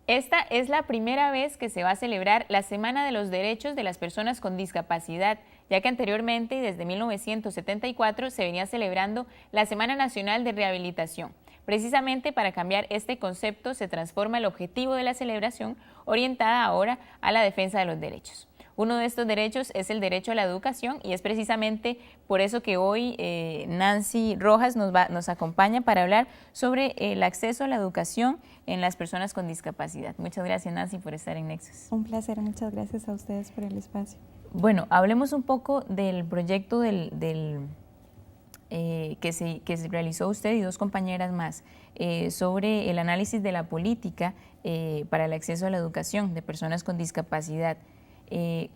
Esta es la primera vez que se va a celebrar la Semana de los Derechos de las Personas con Discapacidad, ya que anteriormente y desde 1974 se venía celebrando la Semana Nacional de Rehabilitación. Precisamente para cambiar este concepto se transforma el objetivo de la celebración, orientada ahora a la defensa de los derechos. Uno de estos derechos es el derecho a la educación y es precisamente por eso que hoy Nancy Rojas nos acompaña para hablar sobre el acceso a la educación en las personas con discapacidad. Muchas gracias, Nancy, por estar en Nexus. Un placer, muchas gracias a ustedes por el espacio. Bueno, hablemos un poco del proyecto que se realizó usted y dos compañeras más sobre el análisis de la política para el acceso a la educación de personas con discapacidad.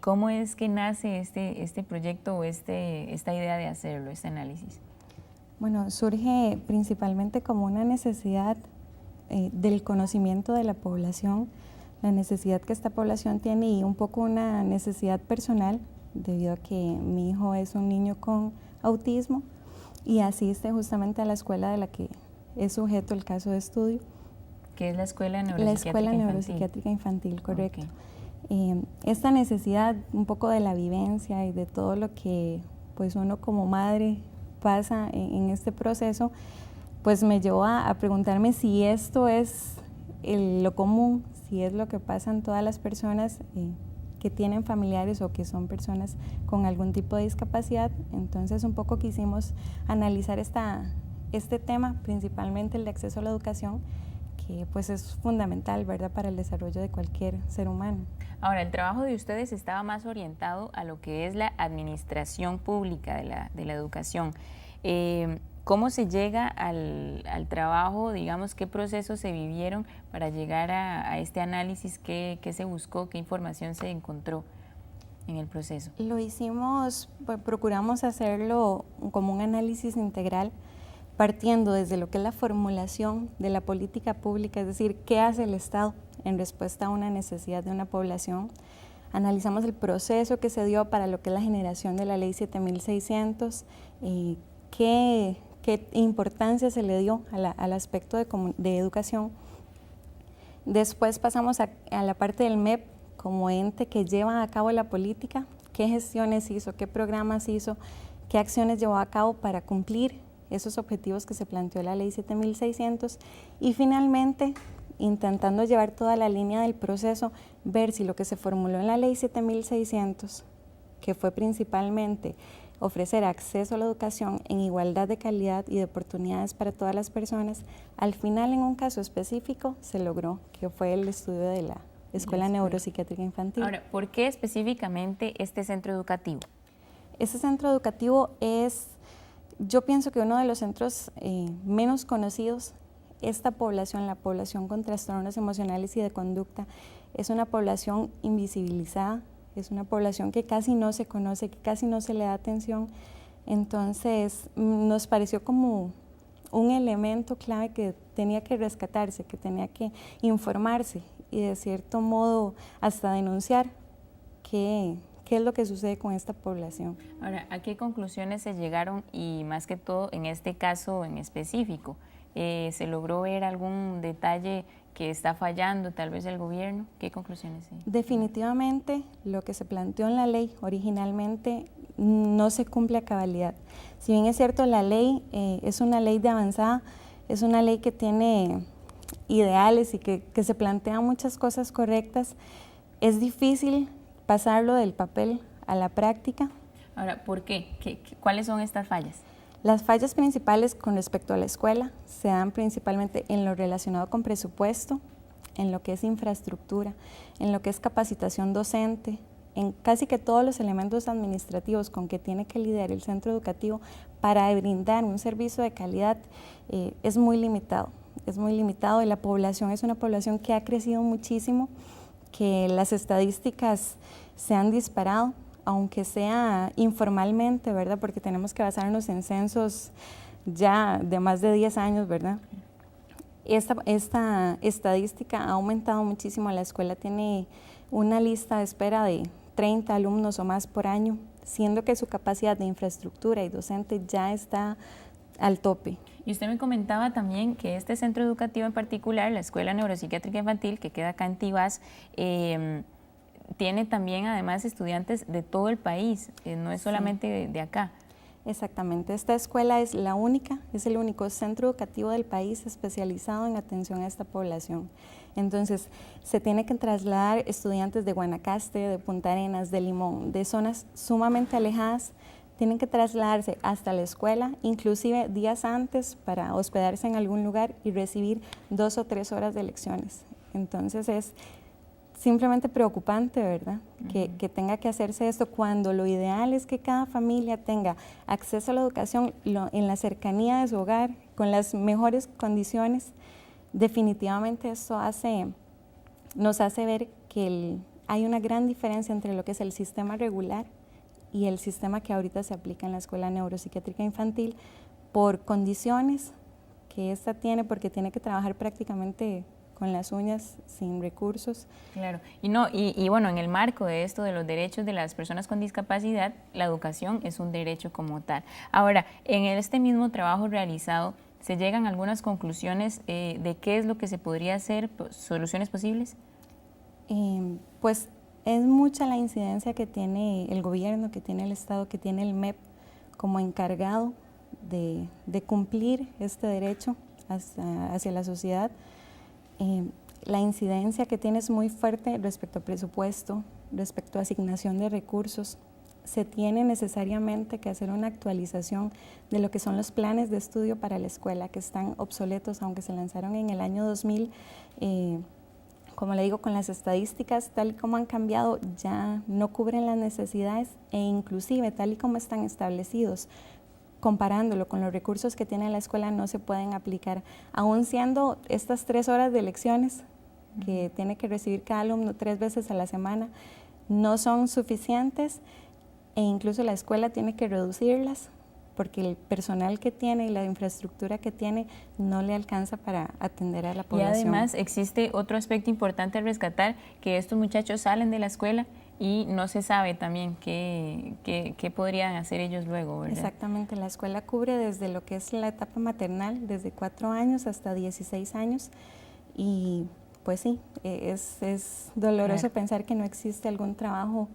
¿Cómo es que nace este proyecto o esta idea de hacerlo, este análisis? Bueno, surge principalmente como una necesidad del conocimiento de la población, la necesidad que esta población tiene y un poco una necesidad personal, debido a que mi hijo es un niño con autismo y asiste justamente a la escuela de la que es sujeto el caso de estudio. ¿Qué es la Escuela Neuropsiquiátrica Infantil? Neuropsiquiátrica Infantil, correcto. Okay. Esta necesidad un poco de la vivencia y de todo lo que pues uno como madre pasa en este proceso, pues me llevó a preguntarme si esto es lo común, si es lo que pasan todas las personas que tienen familiares o que son personas con algún tipo de discapacidad. Entonces un poco quisimos analizar este tema, principalmente el de acceso a la educación, que pues es fundamental, ¿verdad?, para el desarrollo de cualquier ser humano. Ahora, el trabajo de ustedes estaba más orientado a lo que es la administración pública de la educación. ¿Cómo se llega al trabajo? Digamos, ¿qué procesos se vivieron para llegar a este análisis? ¿Qué se buscó? ¿Qué información se encontró en el proceso? Lo hicimos, pues, procuramos hacerlo como un análisis integral, partiendo desde lo que es la formulación de la política pública, es decir, qué hace el Estado en respuesta a una necesidad de una población. Analizamos el proceso que se dio para lo que es la generación de la Ley 7600, qué importancia se le dio al aspecto de educación. Después pasamos a la parte del MEP como ente que lleva a cabo la política, qué gestiones hizo, qué programas hizo, qué acciones llevó a cabo para cumplir esos objetivos que se planteó la Ley 7600 y finalmente, intentando llevar toda la línea del proceso, ver si lo que se formuló en la Ley 7600, que fue principalmente ofrecer acceso a la educación en igualdad de calidad y de oportunidades para todas las personas, al final en un caso específico se logró, que fue el estudio de la Escuela Neuropsiquiátrica Infantil. Ahora, ¿por qué específicamente este centro educativo? Este centro educativo es, yo pienso que uno de los centros menos conocidos. Esta población, la población con trastornos emocionales y de conducta, es una población invisibilizada, es una población que casi no se conoce, que casi no se le da atención. Entonces nos pareció como un elemento clave que tenía que rescatarse, que tenía que informarse y de cierto modo hasta denunciar qué es lo que sucede con esta población. Ahora, ¿a qué conclusiones se llegaron y más que todo en este caso en específico? ¿Se logró ver algún detalle que está fallando tal vez el gobierno? ¿Qué conclusiones hay? Definitivamente lo que se planteó en la ley originalmente no se cumple a cabalidad. Si bien es cierto, la ley es una ley de avanzada, es una ley que tiene ideales y que se plantean muchas cosas correctas, es difícil pasarlo del papel a la práctica. Ahora, ¿por qué? ¿Cuáles son estas fallas? Las fallas principales con respecto a la escuela se dan principalmente en lo relacionado con presupuesto, en lo que es infraestructura, en lo que es capacitación docente, en casi que todos los elementos administrativos con que tiene que lidiar el centro educativo para brindar un servicio de calidad es muy limitado y la población es una población que ha crecido muchísimo, que las estadísticas se han disparado, aunque sea informalmente, ¿verdad? Porque tenemos que basarnos en censos ya de más de 10 años, ¿verdad? Esta estadística ha aumentado muchísimo. La escuela tiene una lista de espera de 30 alumnos o más por año, siendo que su capacidad de infraestructura y docente ya está al tope. Y usted me comentaba también que este centro educativo en particular, la Escuela Neuropsiquiátrica Infantil, que queda acá en Tibás, tiene también además estudiantes de todo el país, no es solamente de acá. Exactamente, esta escuela es la única, es el único centro educativo del país especializado en atención a esta población. Entonces, se tiene que trasladar estudiantes de Guanacaste, de Punta Arenas, de Limón, de zonas sumamente alejadas, tienen que trasladarse hasta la escuela, inclusive días antes para hospedarse en algún lugar y recibir 2 o 3 horas de lecciones. Entonces, es simplemente preocupante, ¿verdad? Que tenga que hacerse esto cuando lo ideal es que cada familia tenga acceso a la educación en la cercanía de su hogar, con las mejores condiciones. Definitivamente esto nos hace ver que hay una gran diferencia entre lo que es el sistema regular y el sistema que ahorita se aplica en la Escuela Neuropsiquiátrica Infantil por condiciones que esta tiene, porque tiene que trabajar prácticamente con las uñas, sin recursos. Claro, y bueno, en el marco de esto de los derechos de las personas con discapacidad, la educación es un derecho como tal. Ahora, en este mismo trabajo realizado, ¿se llegan a algunas conclusiones de qué es lo que se podría hacer, soluciones posibles? Pues es mucha la incidencia que tiene el gobierno, que tiene el Estado, que tiene el MEP como encargado de cumplir este derecho hacia la sociedad. La incidencia que tiene es muy fuerte respecto a presupuesto, respecto a asignación de recursos. Se tiene necesariamente que hacer una actualización de lo que son los planes de estudio para la escuela, que están obsoletos, aunque se lanzaron en el año 2000. Como le digo, con las estadísticas, tal y como han cambiado, ya no cubren las necesidades e inclusive, tal y como están establecidos, comparándolo con los recursos que tiene la escuela, no se pueden aplicar, aún siendo estas 3 horas de lecciones que tiene que recibir cada alumno 3 veces a la semana, no son suficientes e incluso la escuela tiene que reducirlas porque el personal que tiene y la infraestructura que tiene no le alcanza para atender a la población. Y además existe otro aspecto importante a rescatar, que estos muchachos salen de la escuela y no se sabe también qué podrían hacer ellos luego, ¿verdad? Exactamente, la escuela cubre desde lo que es la etapa maternal, desde 4 años hasta 16 años y pues sí, es doloroso pensar que no existe algún trabajo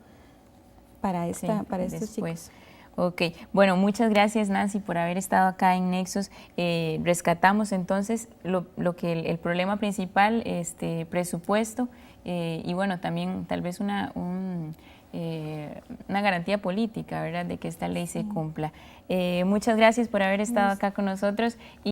para estos chicos. Ok, bueno, muchas gracias Nancy por haber estado acá en Nexos. Rescatamos entonces lo que el problema principal, presupuesto, y bueno, también tal vez una garantía política, ¿verdad?, de que esta ley se cumpla. Muchas gracias por haber estado acá con nosotros.